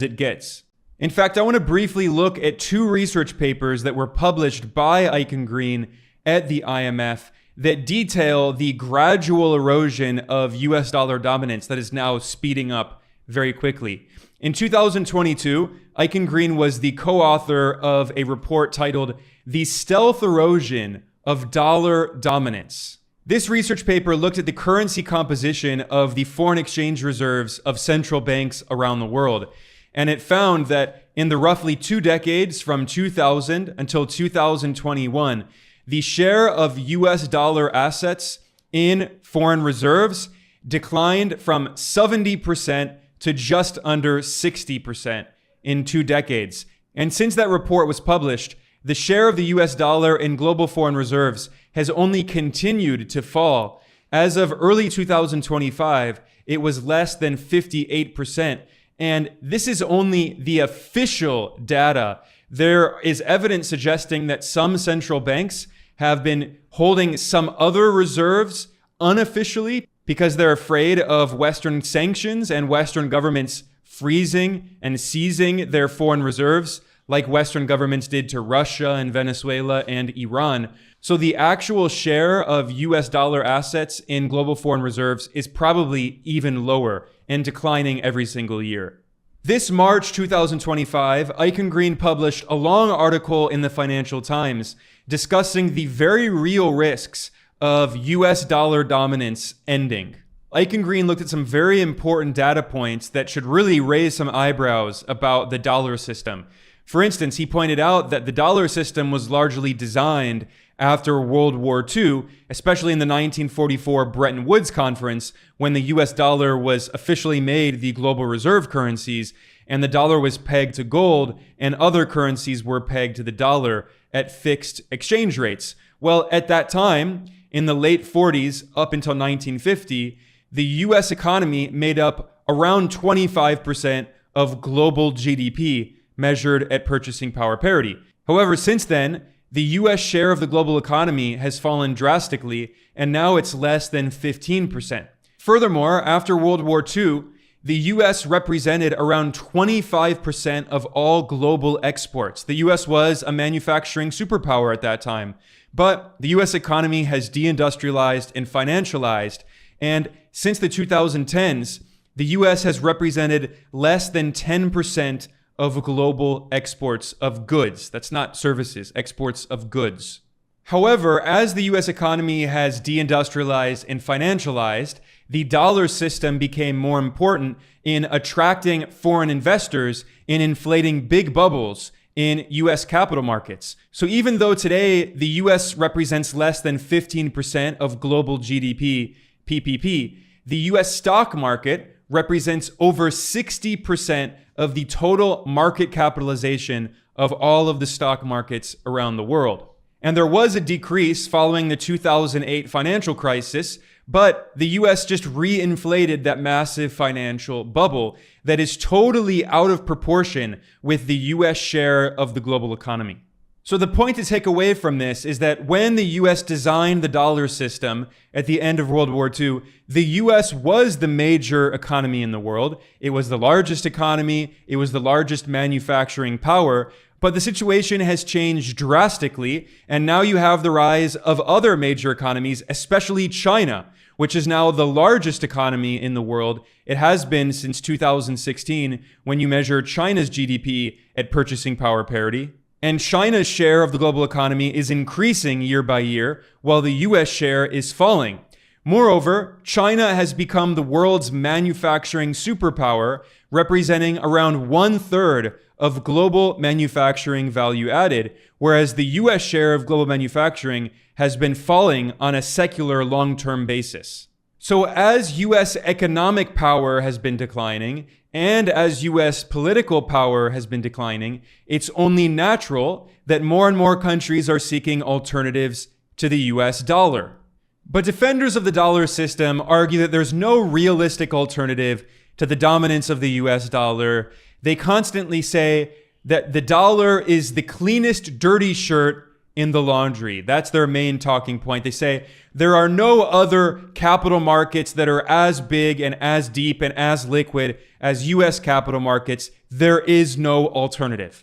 it gets. In fact, I want to briefly look at two research papers that were published by Eichengreen at the IMF that detail the gradual erosion of US dollar dominance that is now speeding up very quickly. In 2022, Eichengreen was the co-author of a report titled The Stealth Erosion of Dollar Dominance. This research paper looked at the currency composition of the foreign exchange reserves of central banks around the world. And it found that in the roughly 2 decades from 2000 until 2021, the share of US dollar assets in foreign reserves declined from 70% to just under 60% in 2 decades. And since that report was published, the share of the US dollar in global foreign reserves has only continued to fall. As of early 2025, it was less than 58%. And this is only the official data. There is evidence suggesting that some central banks have been holding some other reserves unofficially because they're afraid of Western sanctions and Western governments freezing and seizing their foreign reserves, like Western governments did to Russia and Venezuela and Iran. So the actual share of US dollar assets in global foreign reserves is probably even lower and declining every single year. This March 2025, Eichengreen published a long article in the Financial Times discussing the very real risks of US dollar dominance ending. Eichengreen looked at some very important data points that should really raise some eyebrows about the dollar system. For instance, he pointed out that the dollar system was largely designed after World War II, especially in the 1944 Bretton Woods Conference, when the US dollar was officially made the global reserve currencies, and the dollar was pegged to gold, and other currencies were pegged to the dollar at fixed exchange rates. Well, at that time, in the late 40s up until 1950, the US economy made up around 25% of global GDP, measured at purchasing power parity. However, since then, the US share of the global economy has fallen drastically, and now it's less than 15%. Furthermore, after World War II, the US represented around 25% of all global exports. The US was a manufacturing superpower at that time. But the US economy has deindustrialized and financialized, and since the 2010s, the US has represented less than 10% of global exports of goods. That's not services, exports of goods. However, as the US economy has deindustrialized and financialized, the dollar system became more important in attracting foreign investors and inflating big bubbles in US capital markets. So even though today the US represents less than 15% of global GDP, PPP, the US stock market represents over 60% of the total market capitalization of all of the stock markets around the world. And there was a decrease following the 2008 financial crisis, but the US just reinflated that massive financial bubble that is totally out of proportion with the US share of the global economy. So the point to take away from this is that when the US designed the dollar system at the end of World War II, the US was the major economy in the world. It was the largest economy. It was the largest manufacturing power. But the situation has changed drastically, and now you have the rise of other major economies, especially China, which is now the largest economy in the world. It has been since 2016 when you measure China's GDP at purchasing power parity. And China's share of the global economy is increasing year by year, while the US share is falling. Moreover, China has become the world's manufacturing superpower, representing around 1/3 of global manufacturing value added, whereas the US share of global manufacturing has been falling on a secular long-term basis. So as US economic power has been declining, and as US political power has been declining, it's only natural that more and more countries are seeking alternatives to the US dollar. But defenders of the dollar system argue that there's no realistic alternative to the dominance of the US dollar. They constantly say that the dollar is the cleanest dirty shirt in the laundry. That's their main talking point. They say there are no other capital markets that are as big and as deep and as liquid as US capital markets. There is no alternative.